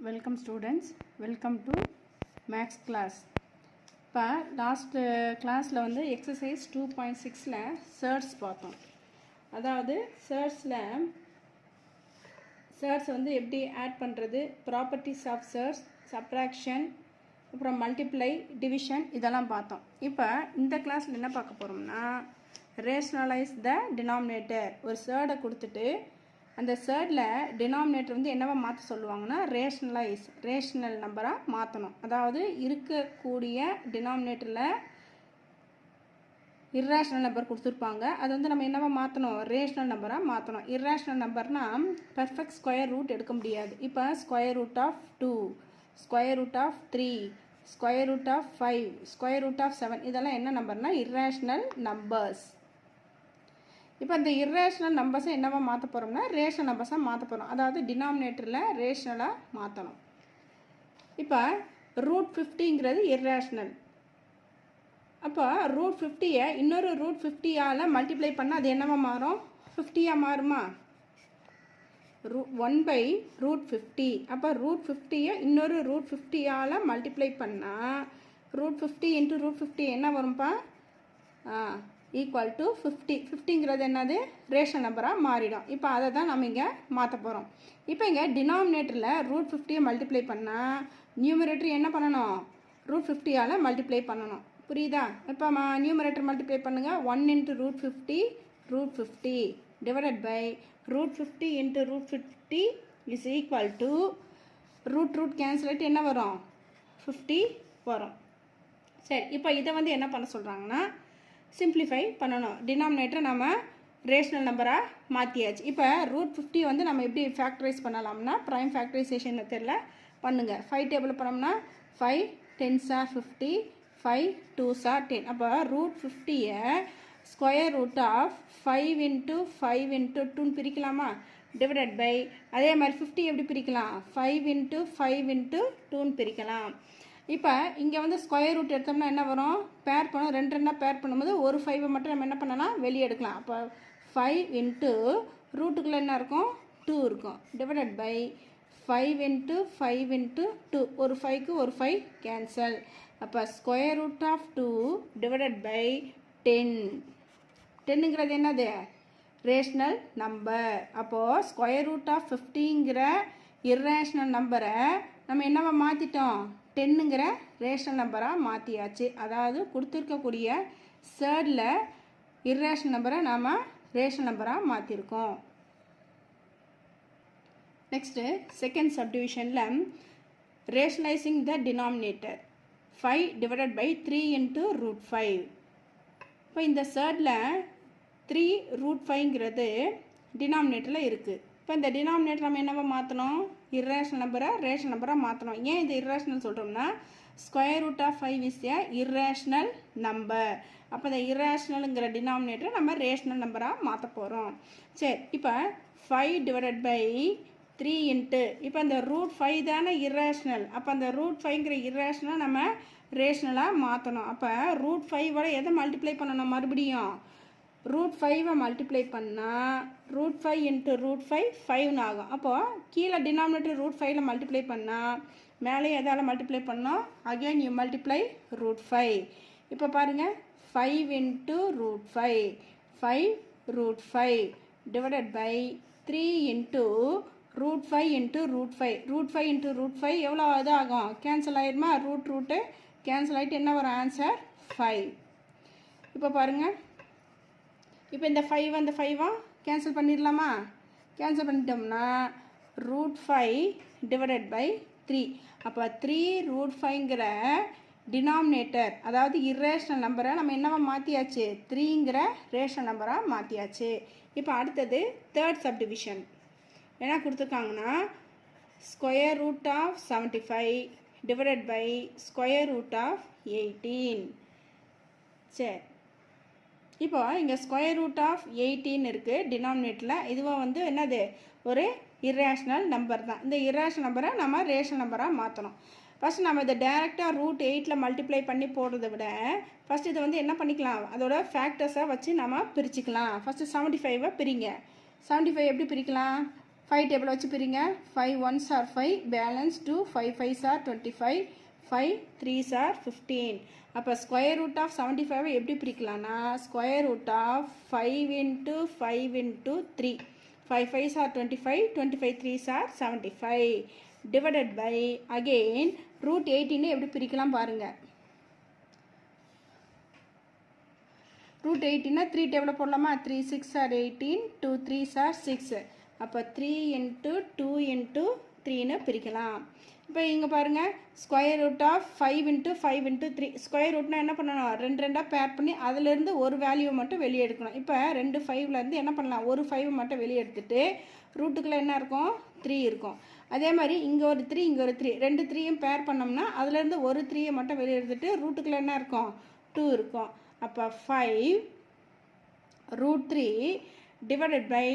Welcome students, welcome to Max class. இப்போ last கிளாஸில் வந்து எக்ஸசைஸ் 2.6ல் சர்ட்ஸ் பார்த்தோம். அதாவது சர்ட்ஸ் வந்து எப்படி ஆட் பண்ணுறது, ப்ராப்பர்ட்டிஸ் ஆஃப் சர்ட்ஸ், சப்ட்ராக்ஷன், அப்புறம் மல்டிப்ளை, டிவிஷன் இதெல்லாம் பார்த்தோம். இப்போ இந்த கிளாஸில் என்ன பார்க்க போகிறோம்னா, ரேஷ்னலைஸ் த டினாமினேட்டர். ஒரு சர்டை கொடுத்துட்டு அந்த சர்டில் டினாமினேட்டர் வந்து என்னவா மாற்ற சொல்லுவாங்கன்னா ரேஷ்னல் நம்பராக மாற்றணும். அதாவது இருக்கக்கூடிய டினாமினேட்டரில் இர்ரேஷ்னல் நம்பர் கொடுத்துருப்பாங்க, அது வந்து நம்ம என்னவா மாற்றணும், ரேஷ்னல் நம்பராக மாற்றணும். இர்ரேஷ்னல் நம்பர்னால் பெர்ஃபெக்ட் ஸ்கொயர் ரூட் எடுக்க முடியாது. இப்போ square root of 2, square root of 3, square root of 5, square root of 7 இதெல்லாம் என்ன நம்பர்னால் இர்ரேஷ்னல் நம்பர்ஸ். இப்போ இந்த இர்ரேஷ்னல் நம்பர்ஸை என்னவா மாற்ற போகிறோம்னா ரேஷனல் நம்பர்ஸாக மாற்ற போகிறோம். அதாவது டினாமினேட்டரில் ரேஷ்னலாக மாற்றணும். இப்போ ரூட் 50ங்கிறது இர்ரேஷ்னல். அப்போ ரூட் 50யை இன்னொரு ரூட் 50ஆல் மல்டிப்ளை பண்ணால் அது என்னவா மாறும், 50யாக மாறுமா? 1/√50. அப்போ ரூட் 50யை இன்னொரு ரூட் 50ஆல் மல்டிப்ளை பண்ணால் ரூட் 50 × √50 என்ன வரும்ப்பா? Equal to 50. 50ங்கிறது என்னது, ரேஷனல் நம்பராக மாறிடும். இப்போ அதை தான் நம்ம இங்கே மாற்ற போகிறோம். இப்போ இங்கே டினாமினேட்டரில் ரூட் 50யை மல்டிப்ளை பண்ணால் நியூமரேட்டர் என்ன பண்ணணும், ரூட் 50ஆல் மல்டிப்ளை பண்ணணும். புரியுதா? இப்போ நியூமரேட்டர் மல்டிப்ளை பண்ணுங்கள். 1 × √50 √50 divided by root 50 × √50 is equal to root cancel ஆகிட்டு என்ன வரும், 50 வரும். சரி, இப்போ இதை வந்து என்ன பண்ண சொல்கிறாங்கன்னா சிம்பிளிஃபை பண்ணணும். டினாமினேட்டரை நம்ம ரேஷ்னல் நம்பராக மாற்றியாச்சு. இப்போ ரூட் 50 வந்து நம்ம எப்படி ஃபேக்டரைஸ் பண்ணலாம்னா ப்ரைம் ஃபேக்டரைசேஷன் மெத்தடில் பண்ணுங்கள். 5 டேபிள் பண்ணோம்னா 5 10s are 50, 5 2s are 10. அப்போ ரூட் 50யை ஸ்கொயர் ரூட் ஆஃப் 5 × 5 × 2 பிரிக்கலாமா, டிவைடட் பை அதே மாதிரி 50 எப்படி பிரிக்கலாம், 5 × 5 × 2 பிரிக்கலாம். இப்போ இங்கே வந்து ஸ்கொயர் ரூட் எடுத்தோம்னா என்ன வரும், பேர் பண்ணோம், ரெண்டு பேர் பண்ணும்போது ஒரு 5 மட்டும் நம்ம என்ன பண்ணலாம், வெளியே எடுக்கலாம். அப்போ 5 × ரூட்டுக்குள்ளே என்ன இருக்கும், 2 இருக்கும், டிவைடட் பை 5 × 5 × 2. ஒரு 5க்கு ஒரு 5 கேன்சல். அப்போ square root of 2 divided by 10. 10ங்கிறது என்னது, ரேஷ்னல் நம்பர். அப்போது ஸ்கொயர் ரூட் ஆஃப் 50ங்கிற இர்ரேஷ்னல் நம்பரை நம்ம என்னவா மாற்றிட்டோம், 10ங்கிற ரேஷனல் நம்பராக மாற்றியாச்சு. அதாவது கொடுத்துருக்கக்கூடிய சர்டில் இர்ரேஷனல் நம்பரை நாம் ரேஷனல் நம்பராக மாற்றிருக்கோம். நெக்ஸ்ட்டு செகண்ட் சப்டிவிஷனில் rationalising the denominator 5 divided by 3 × √5. இப்போ இந்த சர்டில் 3 √5ங்கிறது டினாமினேட்டரில் இருக்குது. இப்போ இந்த டினாமினேட்டர் நம்ம என்னவா மாற்றணும், இர்ரேஷனல் நம்பரை ரேஷனல் நம்பராக மாற்றணும். ஏன் இது இர்ரேஷனல் சொல்கிறோம்னா square root of 5 is a irrational number. அப்போ இந்த இர்ரேஷனலுங்கிற டினாமினேட்டரை நம்ம ரேஷனல் நம்பராக மாற்ற போகிறோம். சரி, இப்போ 5 டிவைடட் பை 3 × இப்போ அந்த √5 தானே இர்ரேஷனல். அப்போ அந்த √5ங்கிற இர்ரேஷனலை நம்ம ரேஷனலாக மாற்றணும். அப்போ √5ஓட எதை மல்டிப்ளை பண்ணணும், மறுபடியும் √5ஐ மல்டிப்ளை பண்ணால் √5 × √5 5 ஆகும். அப்போது கீழே டினாமினேட்டர் √5ல் மல்டிப்ளை பண்ணால் மேலே எதால் மல்டிப்ளை பண்ணோம், அகெயின் யூ மல்டிப்ளை √5. இப்போ பாருங்கள் 5 × √5, 5 √5 டிவைடட் பை 3 × √5 × √5. √5 × √5 எவ்வளோ இது ஆகும், கேன்சல் ஆகிடுமா, ரூட்டு கேன்சல் ஆகிட்டு என்ன வரும், ஆன்சர் 5. இப்போ பாருங்கள், இப்போ இந்த 5 அந்த 5 கேன்சல் பண்ணிடலாமா, கேன்சல் பண்ணிட்டோம்னா √5 டிவைடட் பை 3. அப்போ 3 √5ங்கிற டினாமினேட்டர் அதாவது இர்ரேஷனல் நம்பரை நம்ம என்னவா மாற்றியாச்சு, 3ங்கிற ரேஷனல் நம்பராக மாற்றியாச்சு. இப்போ அடுத்தது தேர்ட் சப்டிவிஷன் என்ன கொடுத்துருக்காங்கன்னா square root of 75 divided by square root of 18. சரி, இப்போ இங்கே ஸ்கொயர் ரூட் ஆஃப் 18 இருக்குது டினாமினேட்டரில். இதுவாக வந்து என்னது, ஒரு இர்ரேஷனல் நம்பர் தான். இந்த இர்ரேஷனல் நம்பரை நம்ம ரேஷனல் நம்பராக மாற்றணும். ஃபஸ்ட்டு நம்ம இதை டேரெக்டாக √8ல் மல்டிப்ளை பண்ணி போடுறதை விட ஃபஸ்ட்டு இதை வந்து என்ன பண்ணிக்கலாம், அதோட ஃபேக்டர்ஸை வச்சு நம்ம பிரிச்சுக்கலாம். ஃபஸ்ட்டு 75ஐ பிரிங்க. 75 எப்படி பிரிக்கலாம், 5 டேபிள் வச்சு பிரிங்க. 5 1s are 5, balance 2, 5 5s are 25, 5 3s are 15. அப்போ ஸ்கொயர் ரூட் ஆஃப் 75 எப்படி பிரிக்கலாம்னா square root of 5 into 5 into 3, 5 5s are 25, 25 3s are 75 divided by again root 18 எப்படி பிரிக்கலாம் பாருங்க. ரூட் 18 3 டேபிள் போடலாமா. 3 6 are 18, 2 3s are 6. அப்போ 3 into 2 into 3ன்னு பிரிக்கலாம். இப்போ இங்கே பாருங்கள் square root of 5 into 5 into 3. Square ரூட்னா என்ன பண்ணணும், ரெண்டு ரெண்டாக பேர் பண்ணி அதிலேருந்து ஒரு வேல்யூவை மட்டும் வெளியே எடுக்கணும். இப்போ 2 5லேருந்து என்ன பண்ணலாம், ஒரு 5 மட்டும் வெளியே எடுத்துகிட்டு ரூட்டுக்குள்ளே என்ன இருக்கும், 3 இருக்கும். அதே மாதிரி இங்கே ஒரு 3 இங்கே ஒரு 3, ரெண்டு 3யும் பேர் பண்ணோம்னா அதுலேருந்து ஒரு 3யை மட்டும் வெளியே எடுத்துகிட்டு ரூட்டுக்குள்ளே என்ன இருக்கும், 2 இருக்கும். அப்போ 5 root 3 divided by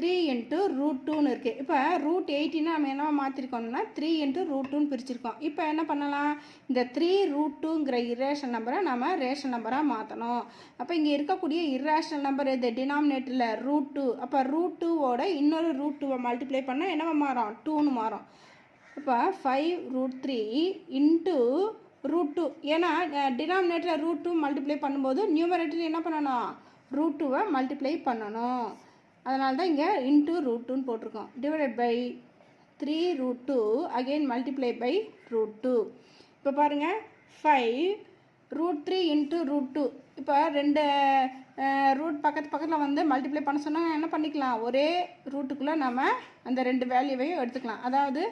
3 into root 2ன்னு இருக்குது. இப்போ ரூட் 18 நம்ம என்ன மாற்றிருக்கோம்னா 3 into root 2ன்னு பிரிச்சிருக்கோம். இப்போ என்ன பண்ணலாம், இந்த 3 root 2ங்கிற இரேஷனல் நம்பரை நம்ம ரேஷனல் நம்பராக மாற்றணும். அப்போ இங்கே இருக்கக்கூடிய இரேஷனல் நம்பர் இது டினாமினேட்டரில் ரூட் 2. அப்போ ரூட் 2வோட இன்னொரு ரூட் 2வை மல்டிப்ளை பண்ணால் என்னவா மாறும், 2ன்னு மாறும். இப்போ 5 root 3 into ரூட் 2. ஏன்னா டினாமினேட்டரில் ரூட் 2 மல்டிப்ளை பண்ணும்போது நியூமரேட்டர் என்ன பண்ணணும், ரூட் 2வை மல்டிப்ளை பண்ணணும். அதனால தான் இங்கே இன்ட்டு ரூட் 2ன்னு போட்டிருக்கோம். Divided by 3 root 2 again multiply by root 2. இப்போ பாருங்கள் 5 root 3 into ரூட் 2. இப்போ ரெண்டு ரூட் பக்கத்தில் வந்து மல்டிப்ளை பண்ண சொன்னால் என்ன பண்ணிக்கலாம், ஒரே ரூட்டுக்குள்ளே நம்ம அந்த ரெண்டு வேல்யூவையும் எடுத்துக்கலாம். அதாவது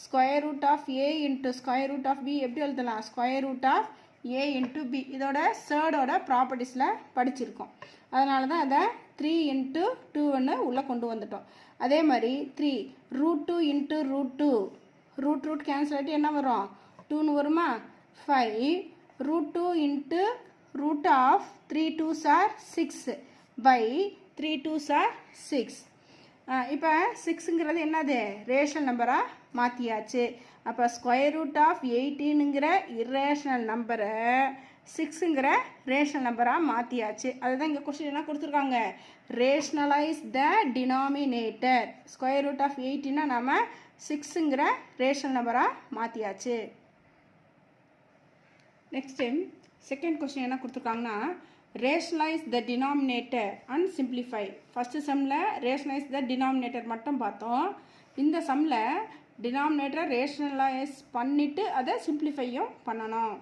square root of A into square root of B எப்படி எழுதலாம், square root of A into B. இதோட தேர்டோட ப்ராப்பர்ட்டிஸில் படிச்சிருக்கோம். அதனால தான் அதை 3 into 2ன்னு உள்ளே கொண்டு வந்துட்டோம். அதே மாதிரி 3 root 2 into root 2, root cancel ஆகிட்டு என்ன வரும், 2ன்னு வருமா. 5 root 2 into root of 3 2s are 6 by 3 2s are 6. இப்போ 6ங்கிறது என்னது, ரேஷனல் நம்பராக மாற்றியாச்சு. அப்போ ஸ்கொயர் ரூட் ஆஃப் 18ங்கிற இரேஷனல் நம்பரை 6ங்கிற ரேஷனல் நம்பராக மாற்றியாச்சு. அதுதான் இங்கே கொஸ்டின் என்ன கொடுத்துருக்காங்க, ரேஷனலைஸ் த டினாமினேட்டர். ஸ்கொயர் ரூட் ஆஃப் 18 நம்ம 6ங்கிற ரேஷனல் நம்பராக மாற்றியாச்சு. நெக்ஸ்ட்டு செகண்ட் கொஸ்டின் என்ன கொடுத்துருக்காங்கன்னா rationalise the denominator and simplify. First சம்மில் ரேஷனலைஸ் த டினாமினேட்டர் மட்டும் பார்த்தோம். இந்த சம்மில் டினாமினேட்டரை ரேஷனலைஸ் பண்ணிவிட்டு அதை சிம்பிளிஃபையும் பண்ணணும்.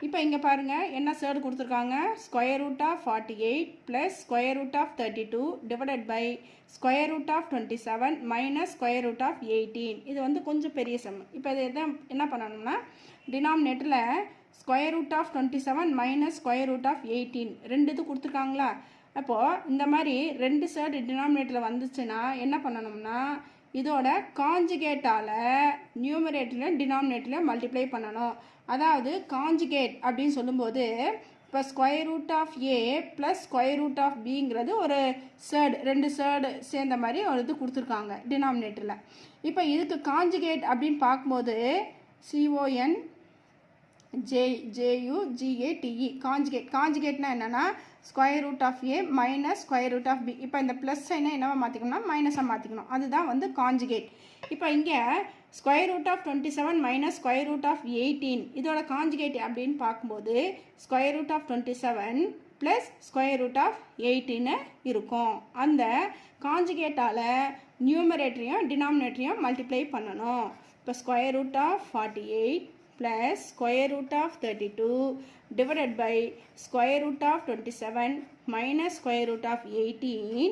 இப்போ இங்கே பாருங்கள் என்ன சேர்டு கொடுத்துருக்காங்க, square root of 48 plus square root of 32 divided by square root of 27 minus square root of 18. இது வந்து கொஞ்சம் பெரிய சம். இப்போ இது என்ன பண்ணணும்னா டினாமினேட்டரில் square root of 27 minus square root of 18 ரெண்டு இது கொடுத்துருக்காங்களா. அப்போது இந்த மாதிரி ரெண்டு சேர்டு டினாமினேட்டரில் வந்துச்சுன்னா என்ன பண்ணணும்னா இதோட காஞ்சுகேட்டால் நியூமரேட்டரில் டினாமினேட்டரில் மல்டிப்ளை பண்ணணும். அதாவது காஞ்சுகேட் அப்படின்னு சொல்லும்போது இப்போ square root of A plus square root of பிங்கிறது ஒரு சேர்டு, ரெண்டு சேர்டு சேர்ந்த மாதிரி ஒரு இது கொடுத்துருக்காங்க டினாமினேட்டரில். இப்போ இதுக்கு காஞ்சுகேட் அப்படின்னு பார்க்கும்போது CON JUGATE காஞ்சுகேட்னா என்னென்னா square root of A minus square root of B. இப்போ இந்த ப்ளஸ் சைனை என்னவா மாற்றிக்கணும்னா மைனஸாக மாற்றிக்கணும். அதுதான் வந்து காஞ்சுகேட். இப்போ இங்கே square root of 27 minus square root of 18 இதோட காஞ்சுகேட் அப்படின்னு பார்க்கும்போது square root of 27 plus square root of 18 இருக்கும். அந்த காஞ்சுகேட்டால் நியூமரேட்டரையும் டினாமினேட்டரையும் மல்டிப்ளை பண்ணணும். இப்போ square root of 48 plus square root of 32 divided by square root of 27 minus square root of 18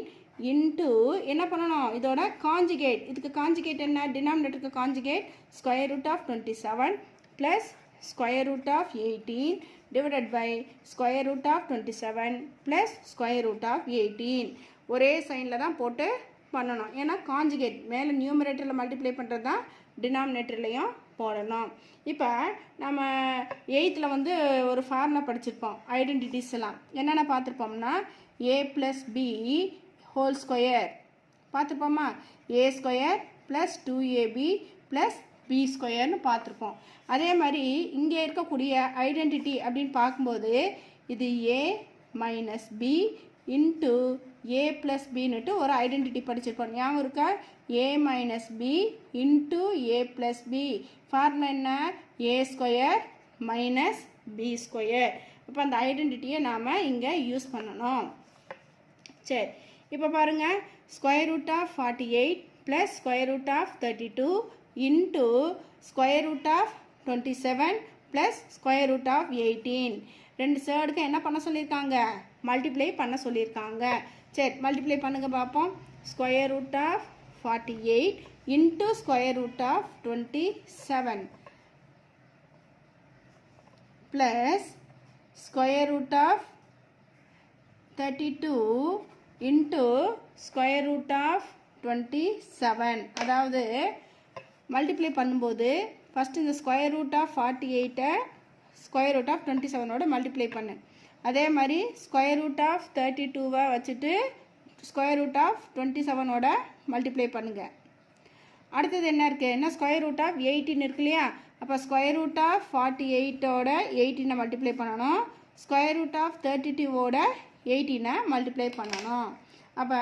into என்ன பண்ணணும் இதோட காஞ்சுகேட். இதுக்கு காஞ்சுகேட் என்ன, டினாமினேட்டருக்கு conjugate square root of 27 plus square root of 18 divided by square root of 27 plus square root of 18. ஒரே சைனில் தான் போட்டு பண்ணணும். ஏன்னா காஞ்சுகேட் மேலே நியூமரேட்டரில் மல்டிப்ளை பண்ணுறது தான் டினாமினேட்டர்லையும் போடணும். இப்போ நம்ம 8th வந்து ஒரு ஃபார்முலா படிச்சிருப்போம், ஐடென்டிட்டிஸ் எல்லாம் என்னென்ன பார்த்துருப்போம்னா a + b ஹோல் ஸ்கொயர் பார்த்துருப்போமா, a square plus 2ab plus b ஸ்கொயர்னு பார்த்துருப்போம். அதே மாதிரி இங்கே இருக்கக்கூடிய ஐடென்டிட்டி அப்படின்னு பார்க்கும்போது இது a minus b into a plus பின்னுட்டு ஒரு ஐடென்டிட்டி படிச்சிருப்போம். ஞாபகம் இருக்கா, a minus b into a plus b. Formula என்ன? a square minus b square. இப்போ அந்த ஐடென்டிட்டியை நாம் இங்கே யூஸ் பண்ணணும். சரி, இப்போ பாருங்கள், square root of 48 plus square root of 32 into square root of 27 plus square root of 18. ரெண்டு சைடுக்கு என்ன பண்ண சொல்லியிருக்காங்க? மல்டிப்ளை பண்ண சொல்லியிருக்காங்க. சரி, மல்டிப்ளை பண்ணுங்க பார்ப்போம். Square root of 48 into square root of 27 plus square root of 32 into square root of 27. அதாவது மல்டிப்ளை பண்ணும்போது ஃபஸ்ட்டு இந்த square root of 48 square root of 27ஓட மல்டிப்ளை பண்ணு. அதே மாதிரி ஸ்கொயர் ரூட் ஆஃப் 32 வச்சுட்டு ஸ்கொயர் ரூட் ஆஃப் 27ஓட மல்டிப்ளை பண்ணுங்க. அடுத்தது என்ன இருக்குது? என்ன ஸ்கொயர் ரூட் ஆஃப் 18 இருக்கு இல்லையா? அப்போ ஸ்கொயர் ரூட் ஆஃப் 48ஓட 18 மல்டிப்ளை பண்ணணும். ஸ்கொயர் ரூட் ஆஃப் 32ஓட 18 மல்டிப்ளை பண்ணணும். அப்போ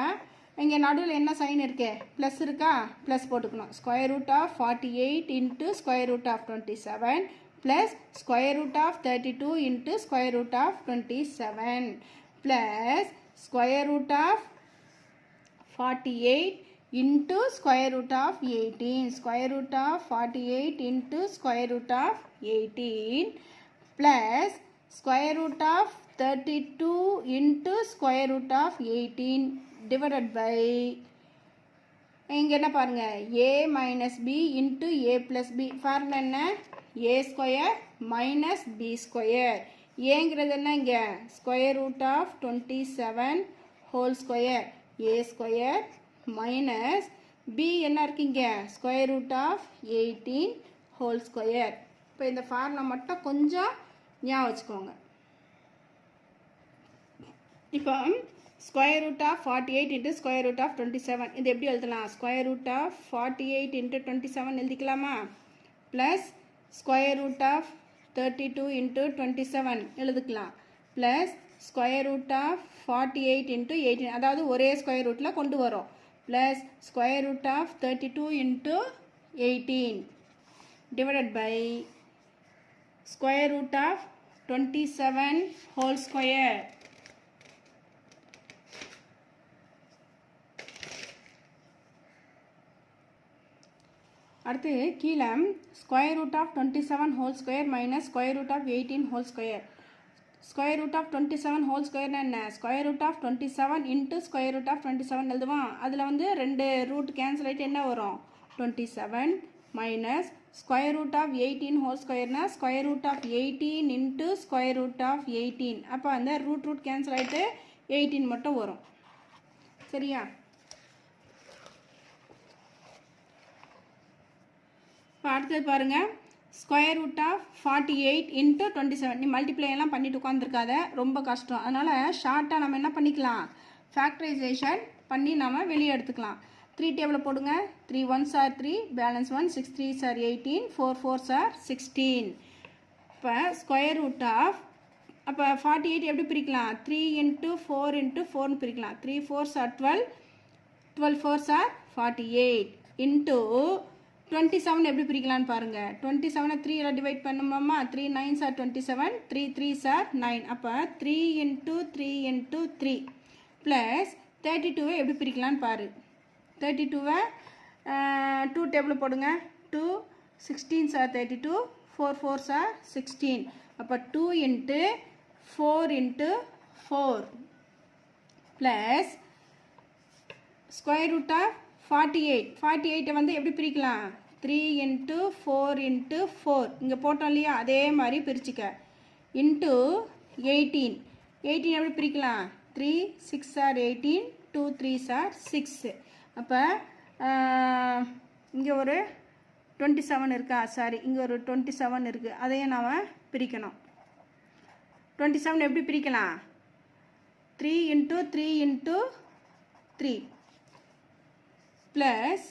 இங்கே நடுவில் என்ன சைன் இருக்கு? ப்ளஸ் இருக்கா? ப்ளஸ் போட்டுக்கணும். Square root of 48 into square root of 27 plus square root of 32 into square root of 27 plus square root of 48 into square root of 18. Square root of 48 into square root of 18 plus square root of 32 into square root of 18 divided by இங்கே என்ன பாருங்க, a minus b into a plus b. Formula என்ன? a square minus b square. ஏங்கிறது என்ன? இங்கே square root of 27 whole square a square minus b என்ன இருக்குங்க? Square root of 18 whole square. இப்போ இந்த ஃபார்முலா மட்டும் கொஞ்சம் ஞாபகம் வச்சுக்கோங்க. இப்போ square root of 48 into square root of 27 இது எப்படி எழுதலாம்? ஸ்கொயர் ரூட் ஆஃப் 48 இன்ட்டு 27 எழுதிக்கலாமா? Plus square root of 32 into 27 எழுதிக்கலாம். Plus square root of 48 into 18, அதாவது ஒரே ஸ்கொயர் ரூட்டில் கொண்டு வரோம். Plus square root of 32 into 18 divided by square root of 27 whole square. அடுத்து கீழே square root of 27 whole square minus square root of 18 whole square. Square root of 27 whole ஸ்கொயர்னா என்ன? Square root of 27 into square root of 27 எழுதுவான். அதில் வந்து ரெண்டு root cancel ஆகிட்டு என்ன வரும்? 27 minus square root of 18 whole ஸ்கொயர்னா square root of 18 into square root of 18. அப்போ அந்த ரூட் கேன்சல் ஆகிட்டு 18 மட்டும் வரும். சரியா? இப்போ அடுத்தது பாருங்கள், ஸ்கொயர் ரூட் ஆஃப் 48 இன்ட்டு 27. நீ மல்டிப்ளை எல்லாம் பண்ணிட்டு உட்காந்துருக்காத, ரொம்ப கஷ்டம். அதனால் ஷார்ட்டாக நம்ம என்ன பண்ணிக்கலாம்? ஃபேக்டரைசேஷன் பண்ணி நம்ம வெளியே எடுத்துக்கலாம். 3 டேபிளை போடுங்க. 3 1s are 3, balance 1, 6 3s are 18, 4 4s are 16. இப்போ ஸ்கொயர் ரூட் ஆஃப், அப்போ 48 எப்படி பிரிக்கலாம்? 3 இன்ட்டு 4 இன்ட்டு 4னு பிரிக்கலாம். 3 4s are 12, 12 4s are 48 into 27 எப்படி பிரிக்கலான்னு பாருங்கள். 27 3 divide பண்ணுமாம்மா? 3 9s are 27, 3 3s are 9. அப்போ 3 இன்ட்டு 3 இன்ட்டு 3 ப்ளஸ் 32 எப்படி பிரிக்கலான்னு பாரு. 32 2 டேபிள் போடுங்க. 2 16s are 32, 4 4s are 16. அப்போ 2 into 4 into 4 plus square root of 48 வந்து எப்படி பிரிக்கலாம்? 3 இன்ட்டு 4 இன்ட்டு 4 இங்கே போட்டோம் இல்லையா? அதே மாதிரி பிரிச்சுக்க. இன்ட்டு 18 எப்படி பிரிக்கலாம்? 3 6 are 18, 2 3s are 6. அப்போ இங்கே ஒரு 27 இருக்கா? சாரி, இங்கே ஒரு 27 இருக்குது. அதையும் நாம் பிரிக்கணும். 27 எப்படி பிரிக்கலாம்? 3 இன்ட்டு 3 இன்ட்டு 3 ப்ளஸ்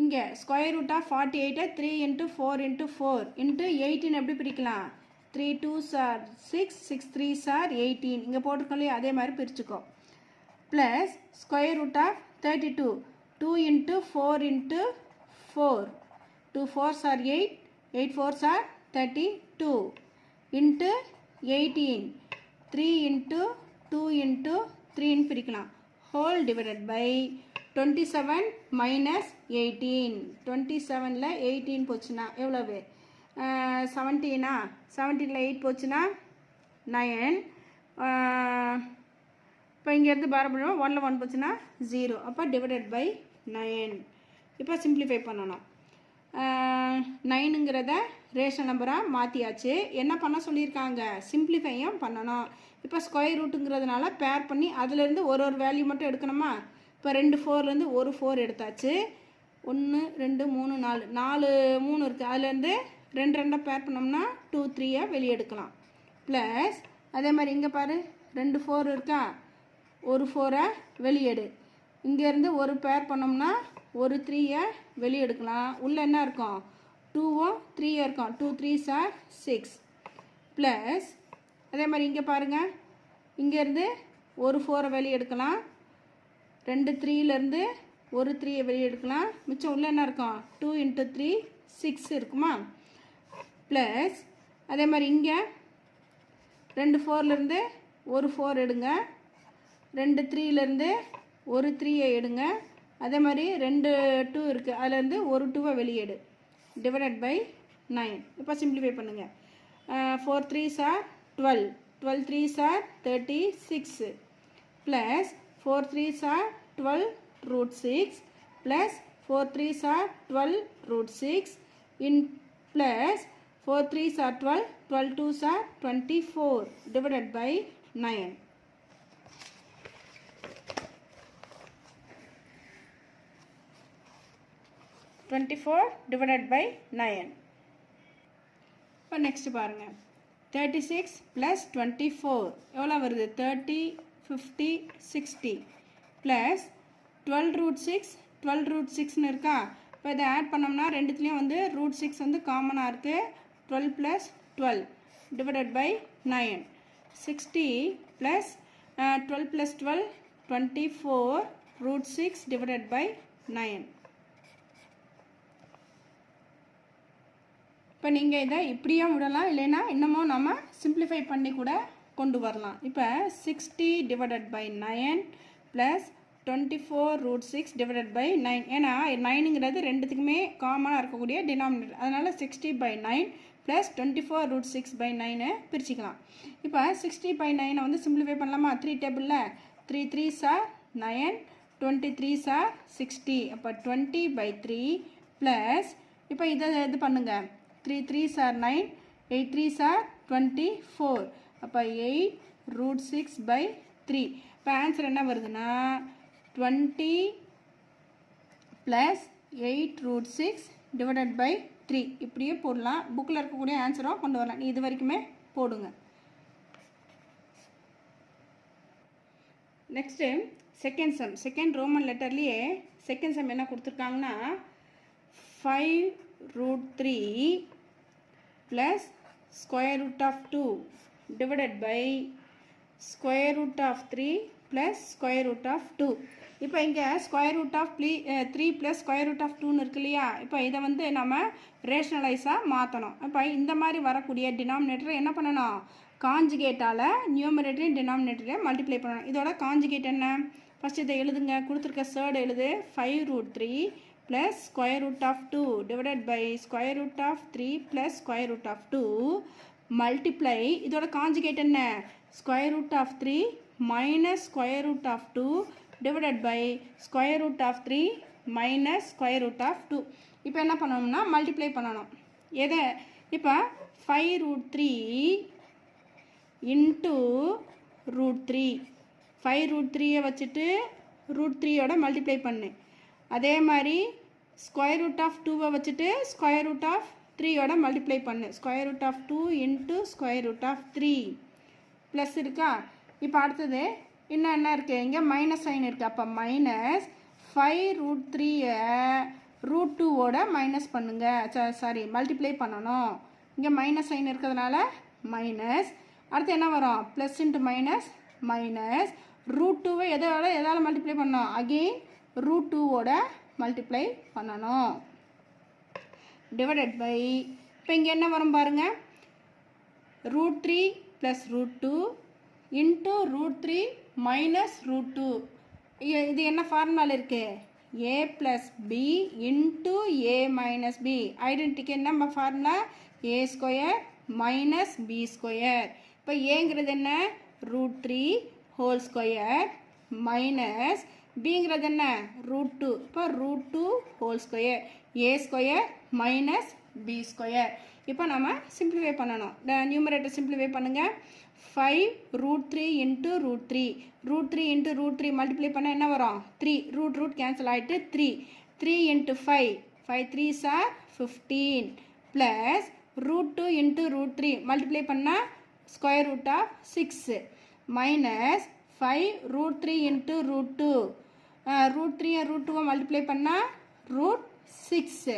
இங்கே square root of 48 3 into 4 into 4 into 18 எப்படி பிரிக்கலாம்? 3 2s are 6, 6 3s are 18 இங்கே போட்டிருக்கோம் இல்லையா? அதே மாதிரி பிரிச்சுக்கோ. Plus square root of 32 2 into 4 into 4. 2 4s are 8. 8 4s are 32. Into 18. 3 into 2 into 3 ன்னு பிரிக்கலாம். Whole divided by 27 minus 18. 27ல 18 போச்சுனா எவ்வளவு? 17 17ல 8 போச்சுனா 9. இப்போ இங்கேருந்து பாரம் பண்ணுவோம். 1ல் 1 போச்சுன்னா 0. அப்போ டிவைடட் பை 9. இப்போ சிம்பிளிஃபை பண்ணணும். 9ங்கிறத ரேஷனல் நம்பராக மாற்றியாச்சு. என்ன பண்ண சொல்லியிருக்காங்க? சிம்பிளிஃபையும் பண்ணணும். இப்போ ஸ்கொயர் ரூட்டுங்கிறதுனால பேர் பண்ணி அதிலேருந்து ஒரு வேல்யூ மட்டும் எடுக்கணுமா? இப்போ 2 4லேருந்து ஒரு 4 எடுத்தாச்சு. 1 2 3 4 4 3 இருக்குது. அதுலேருந்து 2 2 பேர் பண்ணோம்னா 2 3 வெளியே எடுக்கலாம். ப்ளஸ் அதே மாதிரி இங்கே பாரு 2 4 இருக்கா, ஒரு 4 வெளியெடு. இங்கேருந்து ஒரு பேர் பண்ணோம்னா ஒரு 3 வெளியே எடுக்கலாம். உள்ளே என்ன இருக்கும்? 2ம் 3 இருக்கும். 2 3s are 6. ப்ளஸ் அதே மாதிரி இங்கே பாருங்கள், இங்கேருந்து ஒரு 4 வெளியே எடுக்கலாம். 2 3லேருந்து ஒரு 3 வெளியே எடுக்கலாம். மிச்சம் உள்ளே என்ன இருக்கும்? 2 into 3 6 இருக்குமா? ப்ளஸ் அதே மாதிரி இங்கே 2 4லேருந்து ஒரு 4 எடுங்க. 2 3லேருந்து ஒரு 3 எடுங்க. அதே மாதிரி 2 2 இருக்குது, அதுலேருந்து ஒரு 2 வெளியேடு. Divided by 9. இப்போ சிம்பிளிஃபை பண்ணுங்கள். 4 3s are 12. 12 3s are 36. Plus 4 3s are 12 root 6. Plus 4 3s are 12 root 6. in plus 4 3s are 12. 12 2s are 24. divided by 9. 24 divided by 9. இப்போ நெக்ஸ்ட் பாருங்கள். 36 ப்ளஸ் 24 எவ்வளோ வருது? 30 50 60 ப்ளஸ் 12 root 6. 12 root 6ன்னு இருக்கா? இப்போ இதை ஆட் பண்ணோம்னா ரெண்டுத்துலேயும் வந்து root 6 வந்து காமனாக இருக்குது. 12 plus 12 divided by 9. 60 plus 12 plus 12 24 root 6 divided by 9. இப்போ நீங்கள் இதை இப்படியே விடலாம், இல்லைன்னா இன்னமும் நம்ம சிம்பிளிஃபை பண்ணி கூட கொண்டு வரலாம். இப்போ 60 divided by 9 plus 24 root 6 divided by 9. ஏன்னா 9ங்கிறது ரெண்டுத்துக்குமே காமனாக இருக்கக்கூடிய டினாமினேட்டர். அதனால் 60 by 9 ப்ளஸ் 24 root 6 by 9 பிரிச்சுக்கலாம். இப்போ 60 by 9 வந்து சிம்பிளிஃபை பண்ணலாமா? 3 டேபிளில் 3 3s are 9, 23s are 60. அப்போ 20 by 3 ப்ளஸ் இப்போ இதை இது பண்ணுங்கள். 3 3s are 9, 8 3s are 24. அப்போ 8 root 6 by 3. இப்போ ஆன்சர் என்ன வருதுன்னா 20 ப்ளஸ் 8 root 6 divided by 3. இப்படியே போடலாம். புக்கில் இருக்கக்கூடிய ஆன்சரும் கொண்டு வரலாம். நீ இது வரைக்குமே போடுங்க. Next second sum. Second roman லெட்டர்லேயே செகண்ட் சம் என்ன கொடுத்துருக்காங்கன்னா 5 root 3 plus square root of 2 divided by square root of 3 plus square root of 2. இப்போ இங்கே square root of 3 plus square root of 2ன்னு இருக்கு இல்லையா? இப்போ இதை வந்து நம்ம ரேஷனலைஸாக மாற்றணும். இப்போ இந்த மாதிரி வரக்கூடிய டினாமினேட்டரை என்ன பண்ணணும்? காஞ்சுகேட்டால் நியூமரேட்டரையும் டினாமினேட்டரையும் மல்டிப்ளை பண்ணணும். இதோட காஞ்சுகேட் என்ன? ஃபஸ்ட் இதை எழுதுங்க. கொடுத்துருக்க சேர்டு எழுது. 5 root 3 plus square root of 2 divided by square root of 3 plus square root of 2 multiply. இதோட காஞ்சுகேட் என்ன? square root of 3 minus square root of 2 divided by square root of 3 minus square root of 2. இப்போ என்ன பண்ணணும்னா multiply பண்ணணும். எதை? இப்போ 5 root 3 into root 3. 5 root 3 வச்சுட்டு root 3யோட multiply பண்ணு. அதே மாதிரி ஸ்கொயர் ரூட் ஆஃப் 2 வச்சுட்டு ஸ்கொயர் ரூட் ஆஃப் 3யோட மல்டிப்ளை பண்ணு. Square root of 2 into square root of 3 plus இருக்கா? இப்போ அடுத்தது இன்னும் என்ன இருக்குது? இங்கே மைனஸ் சைன் இருக்குது. அப்போ மைனஸ் 5 root 3யை root 2வோட மைனஸ் பண்ணுங்க. சாரி மல்டிப்ளை பண்ணணும். இங்கே மைனஸ் சைன் இருக்கிறதுனால மைனஸ். அடுத்து என்ன வரும்? Plus into minus minus. root 2வை எதால் மல்டிப்ளை பண்ணோம்? அகெயின் ரூட் டூவோட மல்டிப்ளை பண்ணணும். டிவைடட் பை இப்போ இங்கே என்ன வரும் பாருங்கள், root three plus root two into root three minus root two. இது என்ன ஃபார்முலாவில் இருக்குது, A plus B into A minus B. ஐடென்டிக்கு என்ன ஃபார்முலா, ஏ ஸ்கொயர் மைனஸ் பி ஸ்கொயர். இப்போ ஏங்கிறது என்ன, root three whole square minus பிங்கிறது என்ன, ரூட் டூ. இப்போ root two whole square, A square minus B square. இப்போ நம்ம சிம்பிளிஃபை பண்ணணும். நியூமரேட்டர் சிம்பிளிஃபை பண்ணுங்கள். 5 root three into root three, root three into root three multiply பண்ணால் என்ன வரும், 3. ரூட் கேன்சல் ஆகிட்டு 3. 3 into 5, 5 3s are 15 plus root two into root three multiply பண்ணால் square root of 6 minus 5 root three into root two, root three root டூவை multiply பண்ணால் root 6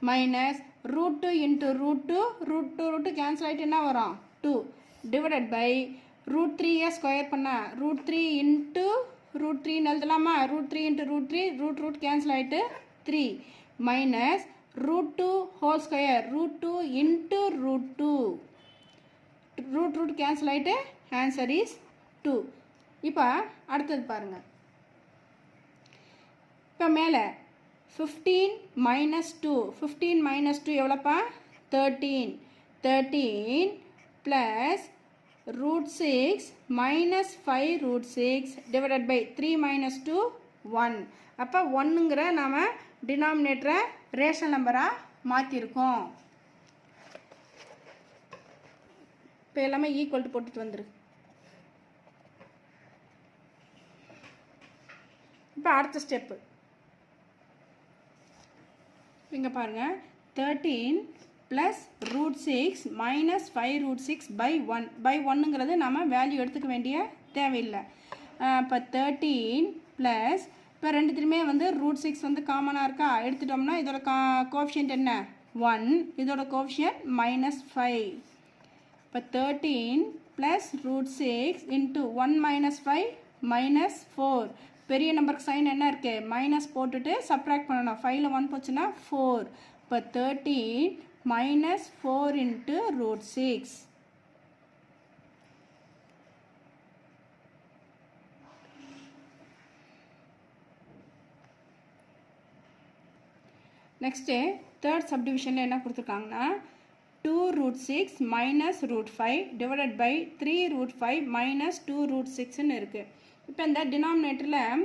minus root two into root two, root cancel ஆகிட்டு என்ன வரும், 2 divided by root த்ரீயை square பண்ணால் root three into root த்ரீன்னு எழுதலாமா, root three into root three, root cancel ஆகிட்டு 3 minus root two whole square, root two into root two, root cancel ஆகிட்டு answer is 2. இப்போ அடுத்தது பாருங்கள். இப்போ மேலே 15 மைனஸ் 2, 15 மைனஸ் 2 எவ்வளோப்பா, 13. 13 plus root 6 minus 5 root 6 divided by 3 minus 2 1. அப்போ 1ங்கிற நாம் டினாமினேட்டரை ரேஷனல் நம்பராக மாற்றிருக்கோம். இப்போ எல்லாமே ஈக்குவல் டு போட்டுட்டு வந்துரு. இப்போ அடுத்த ஸ்டெப்பு இங்கே பாருங்கள், 13 plus root 6 minus 5 root 6 by 1. By 1ங்கிறது நம்ம வேல்யூ எடுத்துக்க வேண்டிய தேவையில்லை. இப்போ 13 ப்ளஸ் இப்போ ரெண்டுத்துலையுமே வந்து ரூட் 6 வந்து காமனாக இருக்கா, எடுத்துட்டோம்னா இதோட கோஎஃபிஷியன்ட் என்ன, 1, இதோட கோஎஃபிஷியன்ட் மைனஸ் 5. இப்போ 13 plus root 6 into 1 minus 5 minus 4. பெரிய நம்பருக்கு சைன் என்ன இருக்குது, மைனஸ் போட்டுட்டு சப்ராக்ட் பண்ணணும். 5ல் 1 போச்சுன்னா 4. இப்போ 13 minus 4 into root 6. Next third சப்டிவிஷனில் என்ன கொடுத்துருக்காங்கன்னா 2 root 6 minus root 5 divided by 3 root 5 minus 2 root 6ன்னு இருக்குது. இப்போ இந்த டினாமினேட்டரில்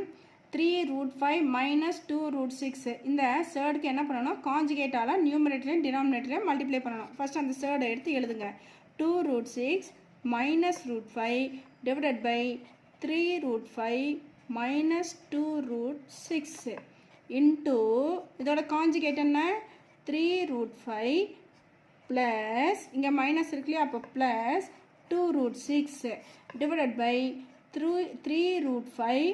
3 ரூட் 5 மைனஸ் 2 ரூட் 6 இந்த சேர்டுக்கு என்ன பண்ணணும், காஞ்சுகேட்டால் நியூமரேட்டரையும் டினாமினேட்டரையும் மல்டிப்ளை பண்ணணும். ஃபஸ்ட் அந்த சேர்டை எடுத்து எழுதுங்க. 2 root 6 minus root 5 divided by 3 root 5 minus 2 root 6 into இதோட காஞ்சுகேட் என்ன, 3 ரூட் 5 ப்ளஸ் இங்கே மைனஸ் இருக்கு இல்லையா, அப்போ plus 2 root 6 divided by 3 root 5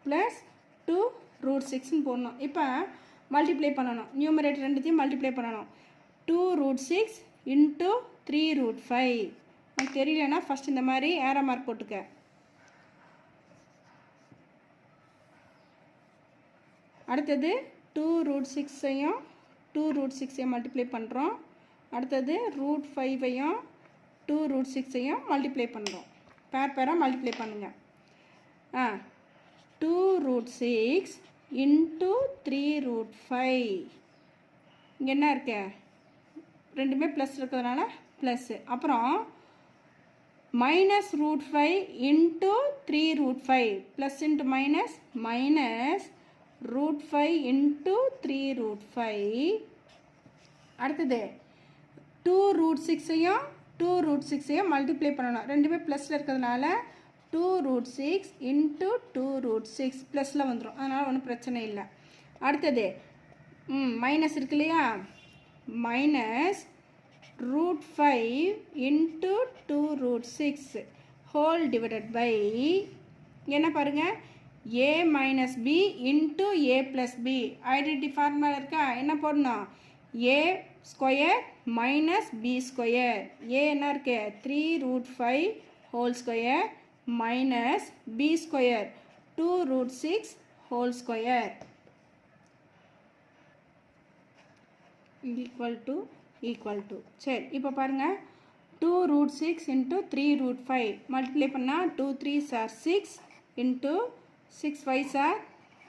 plus 2 root 6ன்னு போடணும். இப்போ மல்டிப்ளை பண்ணணும், நியூமரேட்டர் ரெண்டுத்தையும் மல்டிப்ளை பண்ணணும். 2 ரூட் 6 இன்ட்டு 3 ரூட் 5. எனக்கு தெரியலன்னா ஃபஸ்ட் இந்த மாதிரி ஏரோ மார்க் போட்டுக்க. அடுத்தது 2 ரூட் 6ஐயும் 2 ரூட் 6ஐயும் மல்டிப்ளை பண்ணுறோம். அடுத்தது ரூட் 5ஐயும் 2 ரூட் 6ஐயும் மல்டிப்ளை பண்ணுறோம். பேராக மல்டிப்ளை பண்ணுங்கள். 2 ரூட் 6 இன்ட்டு 3 ரூட் 5. இங்கே என்ன இருக்கு, ரெண்டுமே ப்ளஸ் இருக்கிறதுனால ப்ளஸ்ஸு. அப்புறம் minus root 5 into 3 root 5 plus into minus minus root 5 into 3 root 5. அடுத்தது 2 ரூட் 6ஐயும் 2 ரூட் 6ஐயும் மல்டிப்ளை பண்ணணும். ரெண்டுமே ப்ளஸில் இருக்கிறதுனால 2 ரூட் 6 இன்ட்டு 2 ரூட் 6 ப்ளஸில் வந்துடும், அதனால் ஒன்றும் பிரச்சனை இல்லை. அடுத்தது மைனஸ் இருக்கு இல்லையா, minus root 5 into 2 root 6 whole divided by என்ன பாருங்கள், a minus B into a plus B. Identity formula இருக்கா, என்ன போடணும், a square minus B square. a என்ன இருக்கு, 3 root 5 whole square minus B square 2 root 6 whole square equal to சரி இப்போ பாருங்க 2 root 6 into 3 root 5 multiply பண்ணா 2 3s are 6 into 6 5s are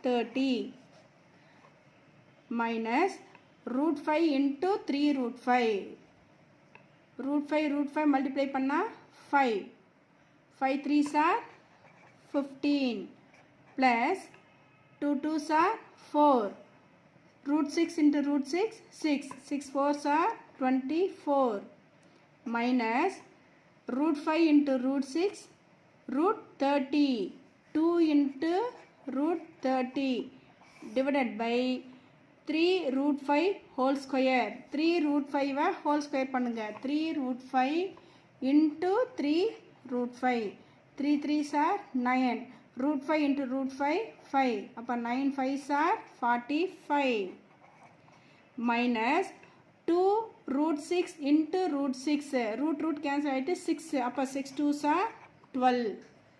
30 minus root 5 into 3 root 5 root 5 multiply பண்ணா 5 5 3s are 15 plus 2 2s are 4 root 6 into root 6 6 6 4s are 24 minus root 5 into root 6 root 30 2 into root 30 divided by 3 root 5 whole square 3 root 5 whole square பண்ணுங்க 3 root 5 into 3 root 5 3 3s are 9 root 5 into root 5 5 அப்போ 9 5s are 45 minus 2 root 6 into root 6 root cancel ஆயிட்டு 6 அப்போ 6 2s are 12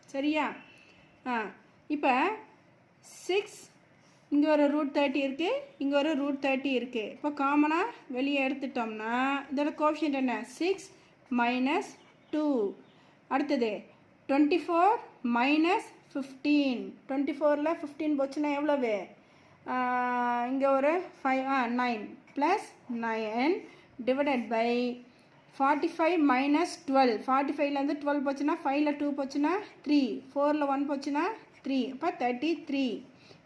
சரியா இப்போ 6 இங்கே ஒரு root 30 இருக்கு இங்கே ஒரு root 30 இருக்கு இப்போ காமனாக வெளியே எடுத்துட்டோம்னா இதோட கோஎஃபிஷியன்ட் என்ன 6 minus 2 அடுத்தது 24 minus 15 24ல 15 போச்சுன்னா எவ்வளவு இங்கே ஒரு 9 plus 9 divided by 45 minus 12 45லேருந்து 12 போச்சுன்னா 5ல 2 போச்சுன்னா 3 4ல 1 போச்சுன்னா 3 அப்போ 33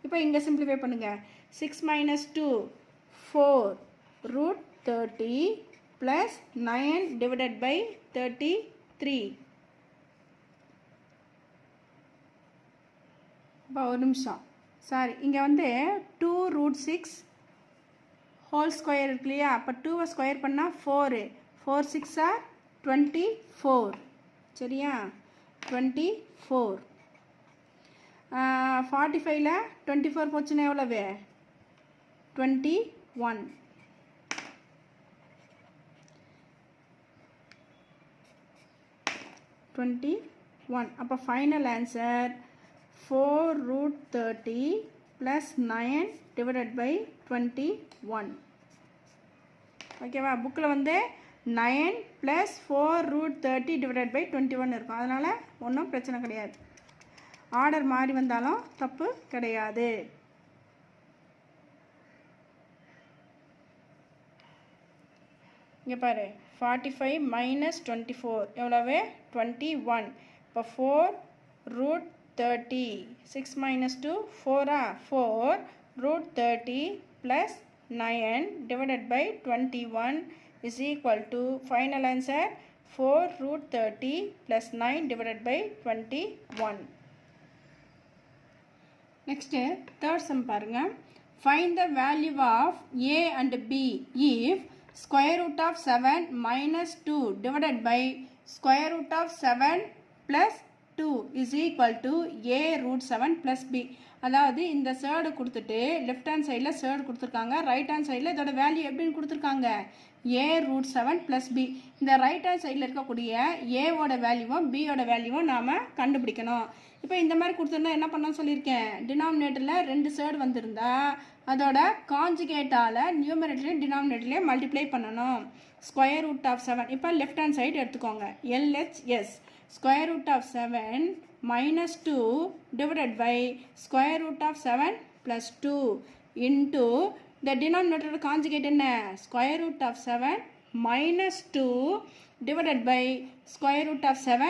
இப்போ இங்கே சிம்பிளிஃபை பண்ணுங்க 6 minus 2 4 root 30 plus 9 divided by 33 இப்போ ஒரு நிமிஷம் சாரி இங்கே வந்து 2 root 6 whole square இருக்கு இல்லையா அப்போ 2வை ஸ்கொயர் பண்ணால் 4 4 6 are 24 சரியா 24 45ல 24 போச்சுன்னா எவ்வளவு 21 அப்போ final answer 4 root 30 plus 9 divided by 21 ஓகேவா புக்கில் வந்து 9 plus 4 root 30 divided by 21 இருக்கும் அதனால் ஒன்றும் பிரச்சனை கிடையாது ஆர்டர் மாறி வந்தாலும் தப்பு கிடையாது இங்கே பாரு 45 minus 24 எவ்வளவு 21 இப்போ 4 root 30 6 minus 2 4 4 root 30 plus 9 divided by 21 is equal to final answer 4 root 30 plus 9 divided by 21 next third sum பாருங்க find the value of a and b if square root of 7 minus 2 divided by square root of 7 plus 2 is equal to a root 7 plus b அதாவது இந்த side கொடுத்துட்டு left hand சைடில் side கொடுத்துருக்காங்க right hand சைடில் இதோட value எப்படின்னு கொடுத்துருக்காங்க a root 7 plus b இந்த ரைட் ஹேண்ட் சைடில் இருக்கக்கூடிய ஏவோட வேல்யூவும் பியோட வேல்யூவும் நாம் கண்டுபிடிக்கணும் இப்போ இந்த மாதிரி கொடுத்துருந்தா என்ன பண்ணணும்னு சொல்லியிருக்கேன் டினாமினேட்டரில் 2 சைடு வந்திருந்தா அதோட காஞ்சுகேட்டால் நியூமரேட்டரையும் டினாமினேட்டர்லேயும் மல்டிப்ளை பண்ணணும் ஸ்கொயர் ரூட் ஆஃப் 7 இப்போ லெஃப்ட் ஹேண்ட் சைடு எடுத்துக்கோங்க LHS square root of 7 minus 2 divided by square root of 7 plus 2 into the denominator conjugate என்ன square root of 7 minus 2 divided by square root of 7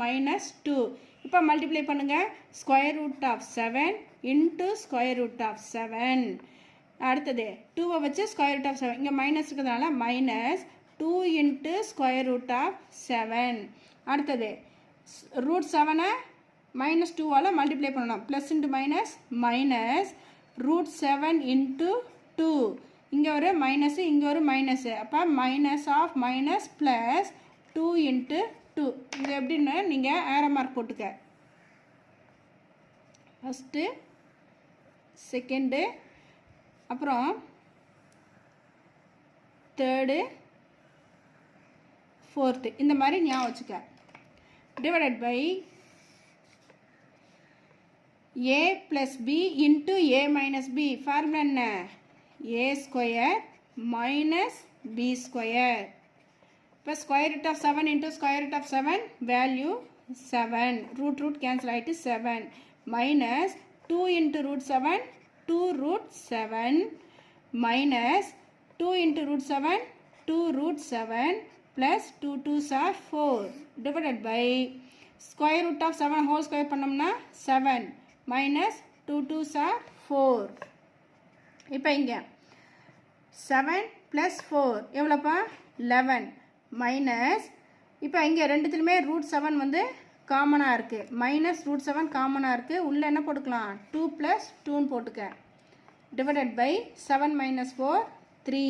minus 2 இப்போ multiply பண்ணுங்க square root of 7 into square root of 7 அடுத்தது 2வை வச்சு square root of 7 இங்கே minus இருக்கிறதுனால minus 2 into square root of 7 அடுத்தது root 7 minus 2வால் multiply பண்ணணும் plus into minus minus root 7 into 2 இங்கே ஒரு மைனஸு இங்கே ஒரு மைனஸு அப்போ minus of minus plus 2 into 2 இது எப்படின்னு நீங்கள் ஏரோ மார்க் போட்டுக்க ஃபஸ்ட்டு செகண்டு அப்புறம் தேர்டு ஃபோர்த்து இந்த மாதிரி ஞாபகம் வச்சுக்க divided by a plus b into a minus b formula என்ன a square minus b square. இப்போ square root of 7 into square root of 7 value 7 root cancel ஆயிட்டு 7 minus 2 into root 7 2 root 7 minus 2 into root 7 2 root 7 plus 2 2s are 4 divided by square root of 7 whole square பண்ணோம்னா 7 minus 2 2s are 4. இப்போ இங்க 7 plus 4 எவ்வளோப்பா 11 minus இப்போ இங்கே ரெண்டுத்துலையுமே root 7 வந்து காமனாக இருக்குது minus root 7 காமனாக இருக்குது உள்ளே என்ன போட்டுக்கலாம் 2 plus 2ன்னு போட்டுக்க divided by 7 minus 4 3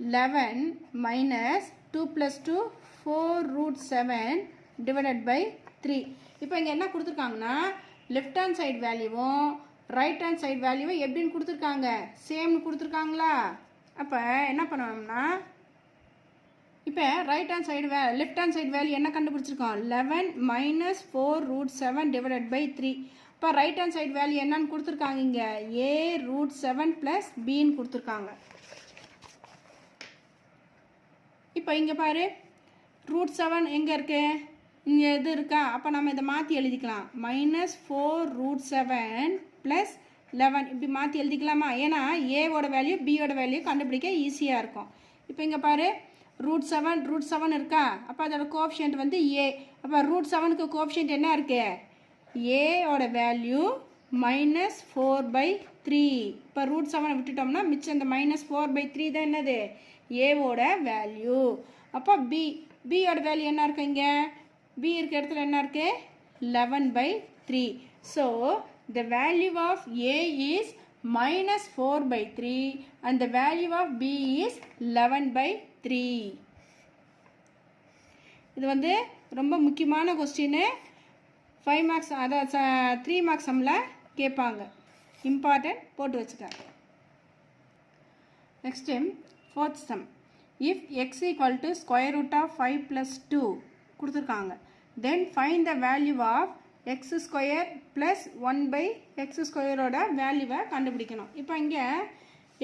11 minus 2 plus 2 4 root 7 divided by 3. இப்போ இங்கே என்ன கொடுத்துருக்காங்கன்னா லெஃப்ட் ஹேண்ட் சைடு வேல்யூவும் ரைட் ஹேண்ட் சைடு வேல்யூவும் எப்படின்னு கொடுத்துருக்காங்க சேம்னு கொடுத்துருக்காங்களா அப்போ என்ன பண்ணணும்னா இப்போ right hand side left hand side value என்ன கண்டுபிடிச்சிருக்கோம் 11 minus 4 root 7 divided by 3. இப்போ ரைட் ஹேண்ட் சைடு வேல்யூ என்னன்னு கொடுத்துருக்காங்க இங்கே a root 7 plus bன்னு கொடுத்துருக்காங்க. இப்போ இங்கே பாரு root 7 எங்கே இருக்கு இங்கே எது இருக்கா அப்போ நம்ம இதை மாற்றி எழுதிக்கலாம் -4 root 7 plus 11 இப்படி மாற்றி எழுதிக்கலாமா ஏன்னா ஏவோட வேல்யூ பியோட வேல்யூ கண்டுபிடிக்க ஈஸியாக இருக்கும். இப்போ இங்கே பாரு root 7 இருக்கா அப்போ அதோட கோஎஃபிஷியன்ட் வந்து a அப்போ root 7க்கு கோஎஃபிஷியன்ட் என்ன இருக்கு a ஓட வேல்யூ -4/3. இப்போ root 7 விட்டுட்டோம்னா மிச்சம் இந்த -4/3 தான் என்னது ஏவோட வேல்யூ. அப்போ பியோட வேல்யூ என்ன இருக்கு இங்கே b இருக்க இடத்துல என்ன இருக்கு 11/3. So the value of a is -4/3 and the value of b is 11/3. இது வந்து ரொம்ப முக்கியமான கொஸ்டின் 5 மார்க்ஸ் அதாவது 3 மார்க்ஸ் சம்மில் கேட்பாங்க இம்பார்ட்டன்ட் போட்டு வச்சுக்காங்க. Next fourth sum if x equal to square root of 5 plus 2 கொடுத்துருக்காங்க then find the value of x square plus 1/x ஸ்கொயரோட வேல்யூவை கண்டுபிடிக்கணும். இப்போ இங்கே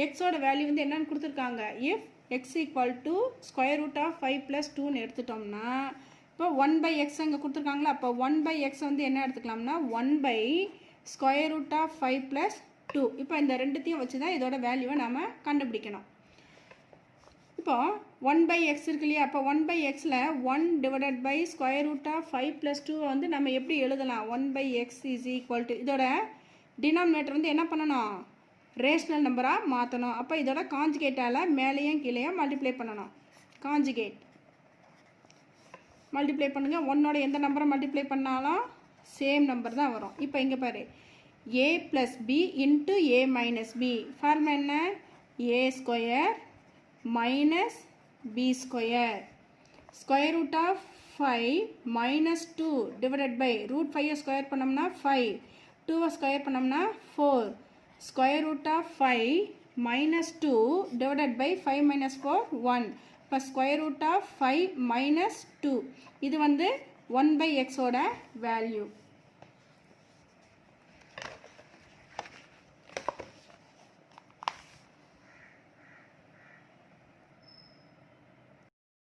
எக்ஸோட வேல்யூ வந்து என்னன்னு கொடுத்துருக்காங்க if x equal to square root of 5 plus 2ன்னு எடுத்துட்டோம்னா இப்போ 1/x அங்கே கொடுத்துருக்காங்களா அப்போ 1/x வந்து என்ன எடுத்துக்கலாம்னா 1/square root of 5 plus 2. இப்போ இந்த ரெண்டுத்தையும் வச்சு தான் இதோட வேல்யூவை நாம் கண்டுபிடிக்கணும். இப்போ 1/x இருக்கு இல்லையா அப்போ 1/xல 1 divided by square root of 5 plus 2 வந்து நம்ம எப்படி எழுதலாம் 1/x is equal to இதோட டினாமினேட்டர் வந்து என்ன பண்ணணும் ரேஷனல் நம்பராக மாற்றணும். அப்போ இதோட காஞ்சுகேட்டால் மேலேயும் கீழேயும் மல்டிப்ளை பண்ணணும். காஞ்சுகேட் மல்டிப்ளை பண்ணுங்கள் ஒன்னோட எந்த நம்பரை மல்டிப்ளை பண்ணாலும் சேம் நம்பர் தான் வரும். இப்போ இங்கே பாரு a plus b into a minus b formula என்ன a square minus b square square root of 5 minus 2 divided by root 5 square பண்ணோம்னா 5 2 ஸ்கொயர் பண்ணோம்னா 4 square root of 5 minus 2 divided by 5 minus 4 1 இப்போ square root of 5 minus 2 இது வந்து 1/x ஓட value.